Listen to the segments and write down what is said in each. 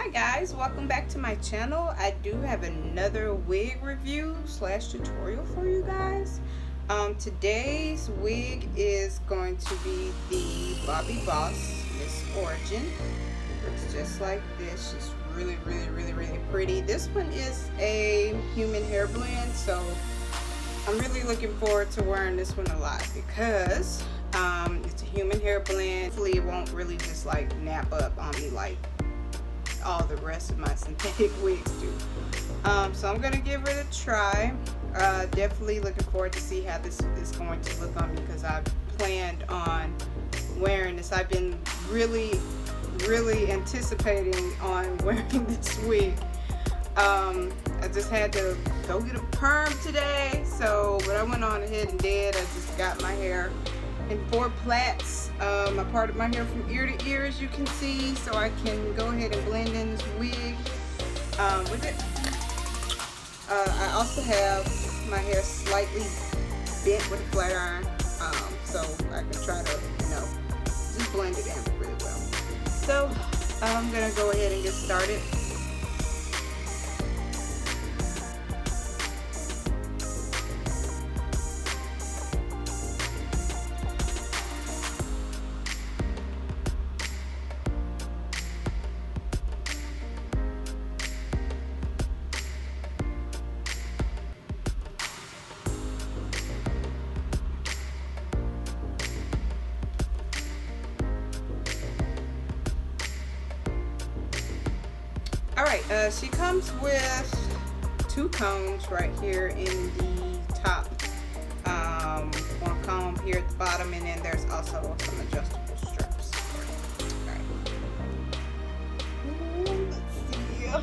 Hi guys, welcome back to my channel. I do have another wig review slash tutorial for you guys. Today's wig is going to be the Bobbi Boss Miss Origin. Looks just like this. She's really pretty. This one is a human hair blend, so I'm really looking forward to wearing this one a lot because it's a human hair blend. Hopefully it won't really just like nap up on me like all the rest of my synthetic wigs do. So I'm gonna give it a try. Definitely looking forward to see how this is going to look on me because I planned on wearing this. I've been really anticipating on wearing this wig. I just had to go get a perm today, so what I went on ahead and did, I just got my hair in 4 plaits. I parted my hair from ear to ear, as you can see, so I can go ahead and blend in this wig with it. I also have my hair slightly bent with a flat iron, so I can try to, just blend it in really well. So I'm gonna go ahead and get started. Alright, she comes with 2 combs right here in the top, 1 comb here at the bottom, and then there's also some adjustable straps. Alright. Let's see.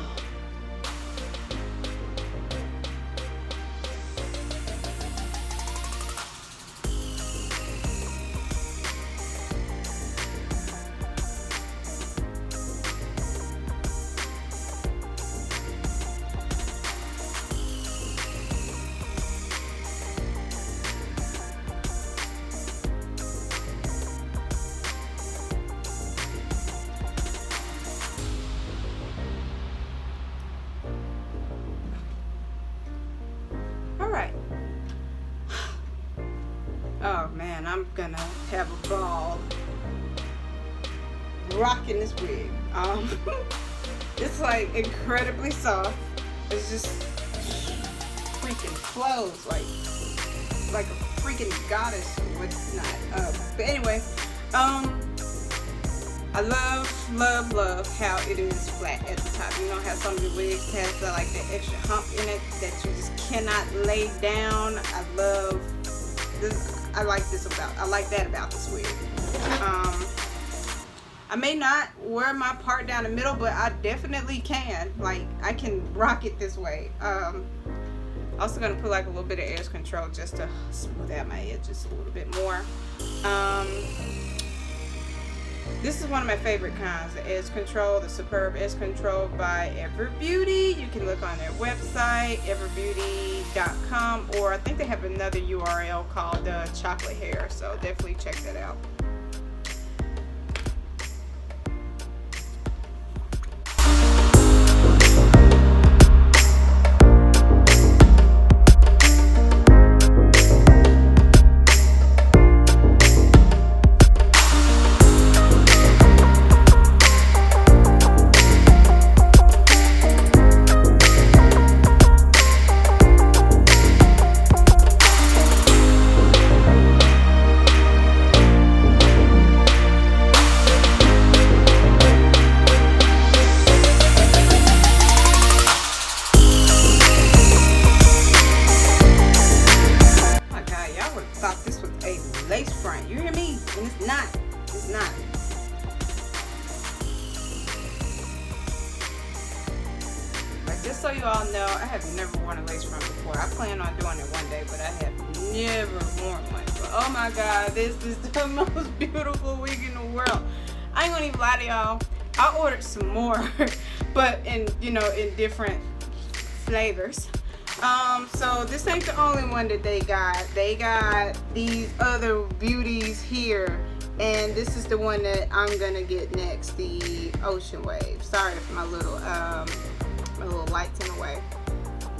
Alright. Oh man, I'm gonna have a ball rocking this wig. It's like incredibly soft. It's just freaking flows like a freaking goddess or whatnot. But anyway, I love how it is flat at the top. You know how some of the wigs has like that extra hump in it that you just cannot lay down. I love this. I like that about this wig. I may not wear my part down the middle, but I definitely can. Like, I can rock it this way. Also gonna put like a little bit of edge control just to smooth out my edges a little bit more. This is one of my favorite kinds, the edge control, the Superb Edge Control by Ever Beauty. You can look on their website, everbeauty.com, or I think they have another URL called Chocolate Hair, so definitely check that out. Lace front, you hear me? And it's not. But just so you all know, I have never worn a lace front before. I plan on doing it one day, but I have never worn one. But oh my god, this is the most beautiful wig in the world. I ain't gonna even lie to y'all, I ordered some more, but in different flavors. So this ain't the only one that they got. They got these other beauties here And this is the one that I'm gonna get next, the Ocean Wave. Sorry if my little lights in the way.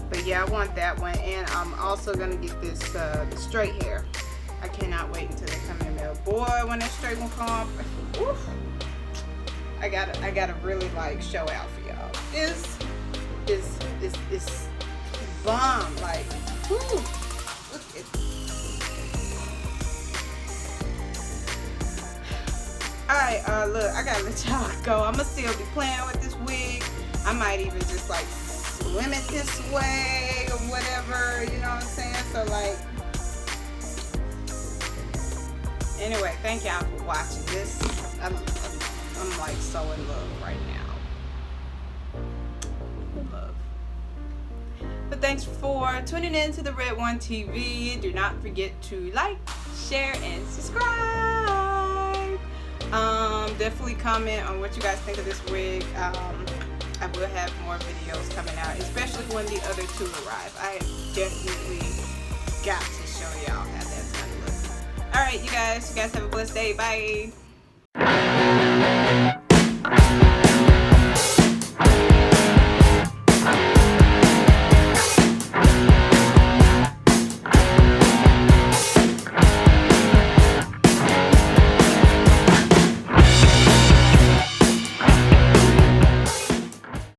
But yeah, I want that one. And I'm also gonna get this the straight hair. I cannot wait until they come in the mail. Boy, when that straight one come, woof, I gotta really like show out for y'all. This is bomb. Like, whew, look at it. Alright, look, I gotta let y'all go. I'ma still be playing with this wig. I might even just like swim it this way or whatever, you know what I'm saying? So like, anyway, thank y'all for watching this. I'm like so in love right now. In love. But thanks for tuning in to the Red One TV. Do not forget to like, share, and subscribe. Definitely comment on what you guys think of this wig. I will have more videos coming out, especially when the other two arrive. I definitely got to show y'all how that's gonna look. Alright, you guys have a blessed day. Bye.